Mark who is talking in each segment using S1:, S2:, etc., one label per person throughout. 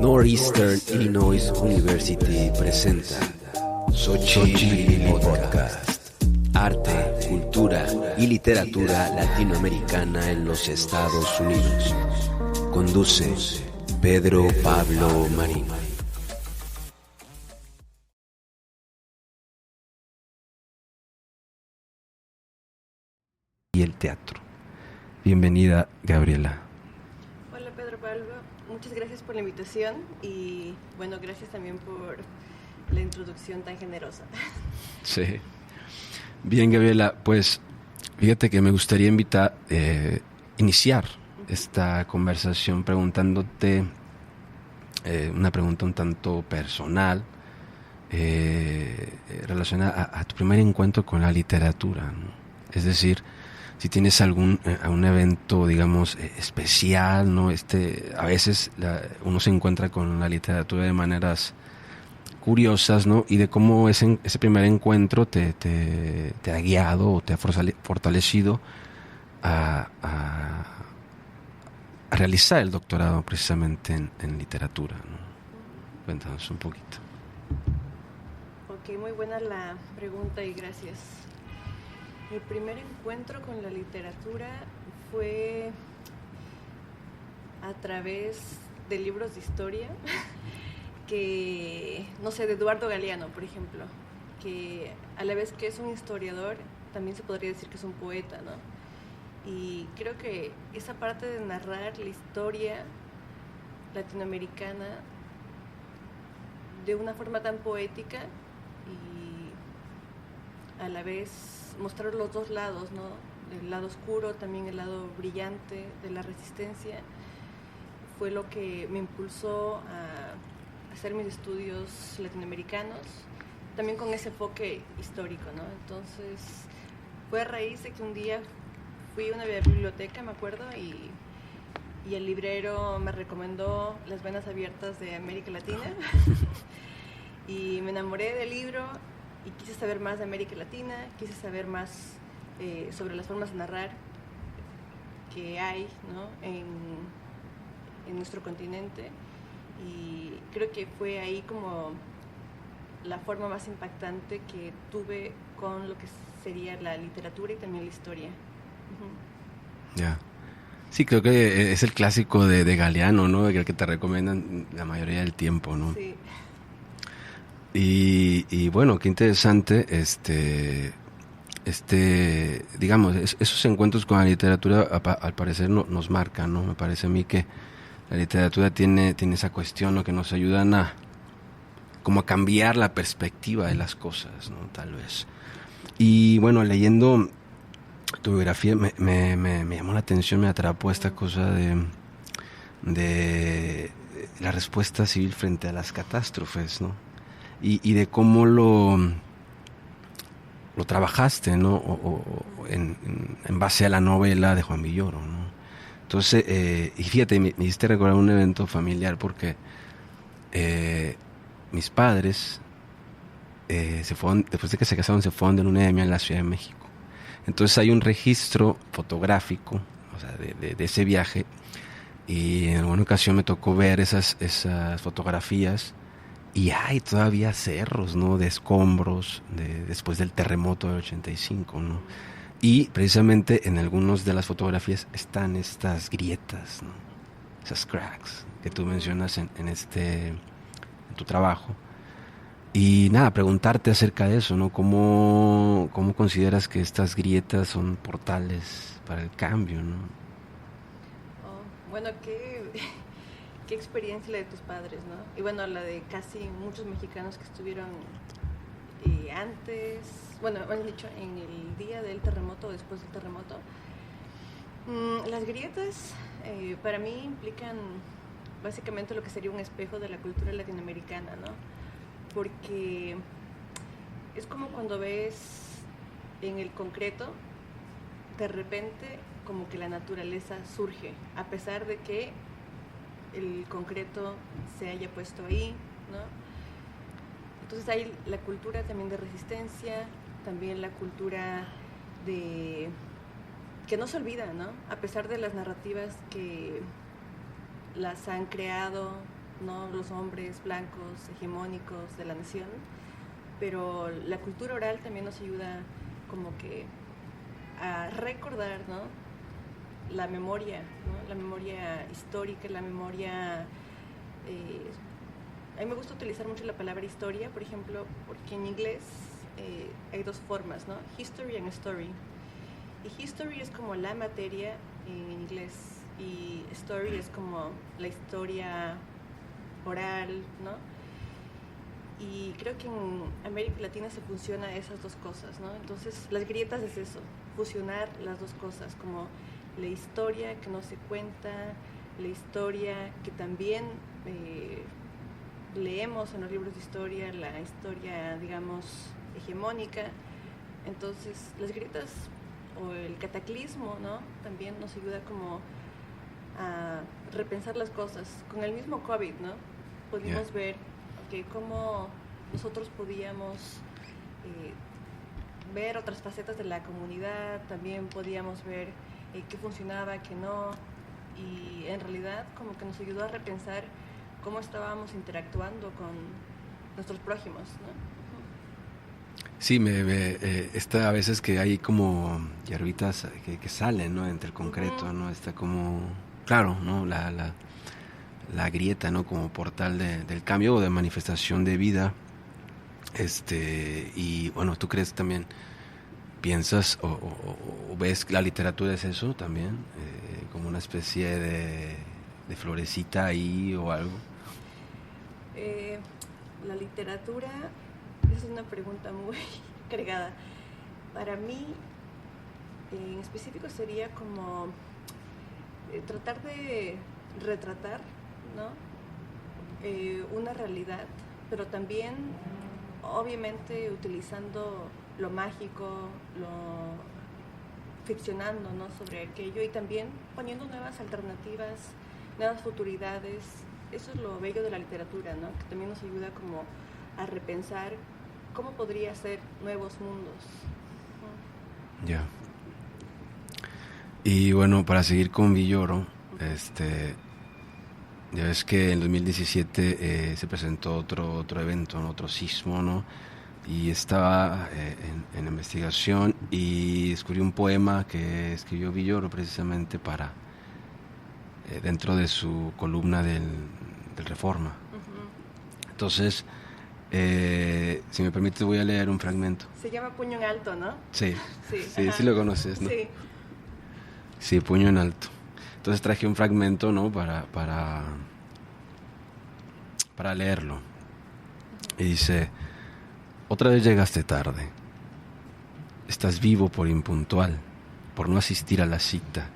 S1: Northeastern Illinois University presenta Xochipilli Podcast. Arte, cultura y literatura latinoamericana en los Estados Unidos. Conduce Pedro Pablo Marín. Y el teatro. Bienvenida, Gabriela.
S2: Hola, Pedro Pablo. Muchas gracias por la invitación y, bueno, gracias también por la introducción tan generosa.
S1: Sí. Bien, Gabriela, pues fíjate que me gustaría iniciar esta conversación preguntándote una pregunta un tanto personal relacionada a tu primer encuentro con la literatura, ¿no? Es decir, si tienes algún evento, digamos, especial, ¿no? A veces uno se encuentra con la literatura de maneras curiosas, ¿no? Y de cómo ese primer encuentro te ha guiado o te ha fortalecido a realizar el doctorado precisamente en literatura, ¿no? Cuéntanos un poquito.
S2: Ok, muy buena la pregunta y gracias. Mi primer encuentro con la literatura fue a través de libros de historia que, no sé, de Eduardo Galeano, por ejemplo, que a la vez que es un historiador, también se podría decir que es un poeta, ¿no? Y creo que esa parte de narrar la historia latinoamericana de una forma tan poética y a la vez mostrar los dos lados, ¿no? El lado oscuro, también el lado brillante de la resistencia, fue lo que me impulsó a hacer mis estudios latinoamericanos, también con ese enfoque histórico, ¿no? Entonces, fue a raíz de que un día fui a una biblioteca, me acuerdo, y el librero me recomendó Las Venas Abiertas de América Latina, y me enamoré del libro, y quise saber más de América Latina, quise saber más sobre las formas de narrar que hay, ¿no? en nuestro continente, y creo que fue ahí como la forma más impactante que tuve con lo que sería la literatura y también la historia.
S1: Ya. Yeah. Sí, creo que es el clásico de Galeano, ¿no? El que te recomiendan la mayoría del tiempo, ¿no?
S2: Sí.
S1: Y bueno, qué interesante, digamos, esos encuentros con la literatura al parecer nos marcan, ¿no? Me parece a mí que la literatura tiene esa cuestión, ¿no? Que nos ayudan como a cambiar la perspectiva de las cosas, ¿no? Tal vez. Y bueno, leyendo tu biografía me llamó la atención, me atrapó esta cosa de la respuesta civil frente a las catástrofes, ¿no? Y de cómo lo trabajaste, ¿no? En base a la novela de Juan Villoro, ¿no? Entonces, y fíjate, me hiciste recordar un evento familiar porque mis padres se fueron, después de que se casaron, se fueron de luna de miel en la Ciudad de México. Entonces hay un registro fotográfico, o sea, de ese viaje, y en alguna ocasión me tocó ver esas fotografías. Y hay todavía cerros, ¿no? De escombros después del terremoto del 85, ¿no? Y precisamente en algunas de las fotografías están estas grietas, ¿no? Esas cracks que tú mencionas en tu trabajo. Y nada, preguntarte acerca de eso, ¿no? ¿Cómo consideras que estas grietas son portales para el cambio, ¿no?
S2: Oh, bueno, qué experiencia la de tus padres, ¿no? Y bueno, la de casi muchos mexicanos que estuvieron antes, bueno, han dicho en el día del terremoto o después del terremoto. Las grietas para mí implican básicamente lo que sería un espejo de la cultura latinoamericana, ¿no? Porque es como cuando ves en el concreto, de repente como que la naturaleza surge, a pesar de que el concreto se haya puesto ahí, ¿no? Entonces hay la cultura también de resistencia, también la cultura que no se olvida, ¿no? A pesar de las narrativas que las han creado ¿no? Los hombres blancos, hegemónicos de la nación, pero la cultura oral también nos ayuda como que a recordar, ¿no? La memoria, ¿no? La memoria histórica, la memoria... a mí me gusta utilizar mucho la palabra historia, por ejemplo, porque en inglés hay dos formas, ¿no? History and story. Y history es como la materia en inglés y story es como la historia oral, ¿no? Y creo que en América Latina se fusiona esas dos cosas, ¿no? Entonces, las grietas es eso, fusionar las dos cosas, como la historia que no se cuenta, la historia que también leemos en los libros de historia, la historia, digamos, hegemónica. Entonces, las grietas o el cataclismo, ¿no? También nos ayuda como a repensar las cosas. Con el mismo COVID, ¿no? Pudimos ver cómo nosotros podíamos ver otras facetas de la comunidad, también podíamos ver qué funcionaba, qué no, y en realidad como que nos ayudó a repensar cómo estábamos interactuando con nuestros prójimos, ¿no?
S1: Sí, está a veces que hay como hierbitas que salen, ¿no? Entre el concreto, ¿no? Está como, claro, ¿no? La grieta, ¿no? Como portal del cambio o de manifestación de vida. Y bueno, ¿tú crees también, piensas o ves la literatura es eso también? Como una especie de florecita ahí o algo.
S2: La literatura es una pregunta muy cargada. Para mí, en específico, sería como tratar de retratar, ¿no? Una realidad, pero también, obviamente, utilizando lo mágico, ficcionando, ¿no? Sobre aquello y también poniendo nuevas alternativas, nuevas futuridades. Eso es lo bello de la literatura, ¿no? Que también nos ayuda como a repensar cómo podría ser nuevos mundos.
S1: Ya. Y bueno, para seguir con Villoro, ya ves que en 2017 se presentó otro evento, ¿no? Otro sismo, ¿no? Y estaba en investigación y descubrí un poema que escribió Villoro precisamente para dentro de su columna del Reforma. Entonces, si me permite, voy a leer un fragmento.
S2: Se llama Puño en Alto, ¿no?
S1: Sí, sí lo conoces, ¿no?
S2: Sí.
S1: Sí, Puño en Alto. Entonces traje un fragmento, ¿no? Para leerlo. Y dice: otra vez llegaste tarde. Estás vivo por impuntual, por no asistir a la cita,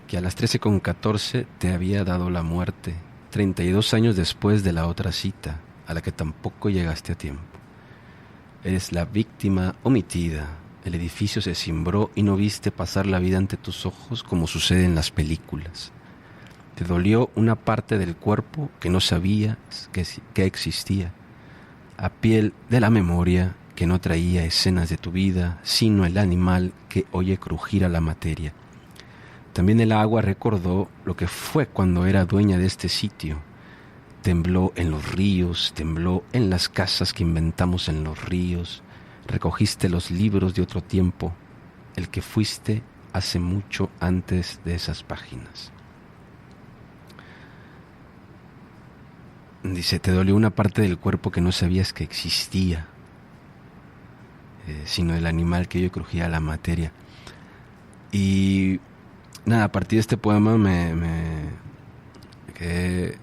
S1: que a las 13:14 te había dado la muerte, 32 años después de la otra cita, a la que tampoco llegaste a tiempo. Eres la víctima omitida. El edificio se cimbró y no viste pasar la vida ante tus ojos como sucede en las películas. Te dolió una parte del cuerpo que no sabías que existía, a piel de la memoria que no traía escenas de tu vida, sino el animal que oye crujir a la materia. También el agua recordó lo que fue cuando era dueña de este sitio. Tembló en los ríos, tembló en las casas que inventamos en los ríos. Recogiste los libros de otro tiempo, el que fuiste hace mucho antes de esas páginas. Dice: te dolió una parte del cuerpo que no sabías que existía, sino el animal que hoy crujía la materia. Y nada, a partir de este poema me quedé,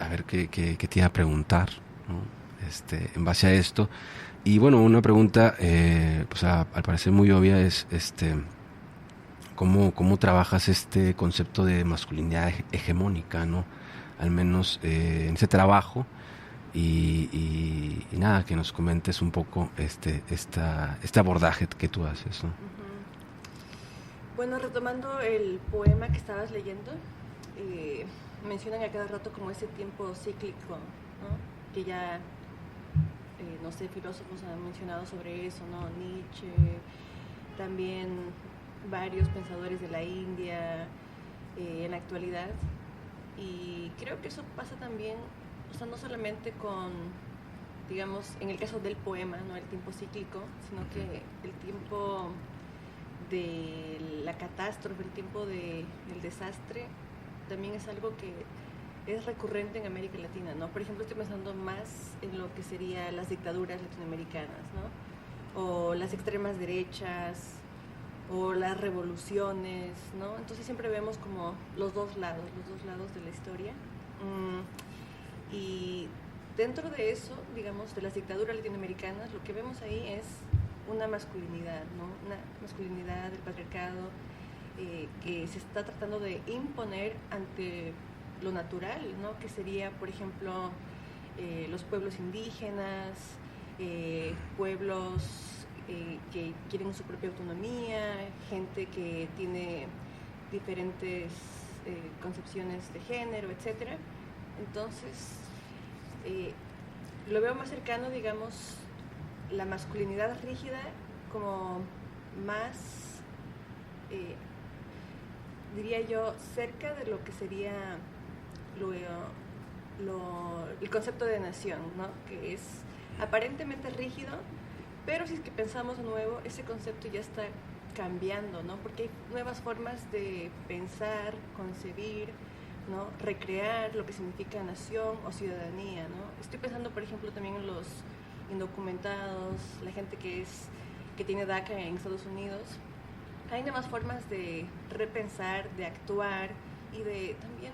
S1: a ver qué te iba a preguntar, ¿no? En base a esto. Y bueno, una pregunta, pues al parecer muy obvia es, ¿cómo trabajas este concepto de masculinidad hegemónica, ¿no? Al menos en ese trabajo, y nada, que nos comentes un poco este abordaje que tú haces, ¿no?
S2: Bueno, retomando el poema que estabas leyendo, mencionan a cada rato como ese tiempo cíclico, ¿no? Que ya, no sé, filósofos han mencionado sobre eso, ¿no? Nietzsche, también varios pensadores de la India, en la actualidad. Y creo que eso pasa también, o sea, no solamente con, digamos, en el caso del poema, ¿no? El tiempo cíclico, sino que el tiempo de la catástrofe, el tiempo del desastre, también es algo que es recurrente en América Latina, ¿no? Por ejemplo, estoy pensando más en lo que serían las dictaduras latinoamericanas, ¿no? O las extremas derechas, o las revoluciones, ¿no? Entonces siempre vemos como los dos lados de la historia. Y dentro de eso, digamos, de las dictaduras latinoamericanas, lo que vemos ahí es una masculinidad, ¿no? Una masculinidad del patriarcado que se está tratando de imponer ante lo natural, ¿no? Que sería, por ejemplo, los pueblos indígenas, pueblos que quieren su propia autonomía, gente que tiene diferentes concepciones de género, etc. Entonces, lo veo más cercano, digamos, la masculinidad rígida como más, diría yo, cerca de lo que sería el concepto de nación, ¿no? Que es aparentemente rígido, pero si es que pensamos de nuevo, ese concepto ya está cambiando, ¿no? Porque hay nuevas formas de pensar, concebir, ¿no? Recrear lo que significa nación o ciudadanía, ¿no? Estoy pensando, por ejemplo, también en los indocumentados, la gente que tiene DACA en Estados Unidos. Hay nuevas formas de repensar, de actuar y de también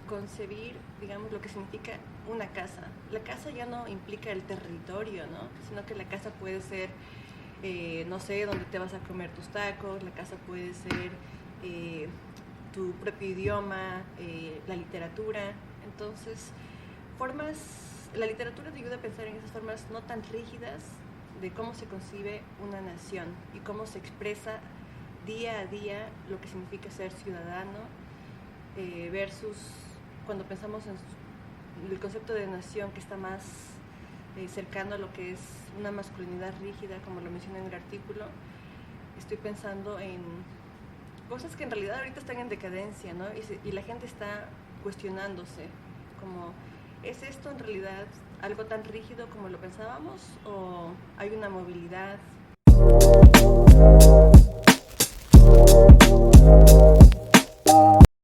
S2: concebir, digamos, lo que significa una casa. La casa ya no implica el territorio, ¿no? Sino que la casa puede ser, no sé, donde te vas a comer tus tacos, la casa puede ser tu propio idioma, la literatura. Entonces, la literatura te ayuda a pensar en esas formas no tan rígidas de cómo se concibe una nación y cómo se expresa día a día lo que significa ser ciudadano, versus cuando pensamos en el concepto de nación, que está más cercano a lo que es una masculinidad rígida, como lo menciona en el artículo. Estoy pensando en cosas que en realidad ahorita están en decadencia, ¿no? Y la gente está cuestionándose, como, ¿es esto en realidad algo tan rígido como lo pensábamos o hay una movilidad?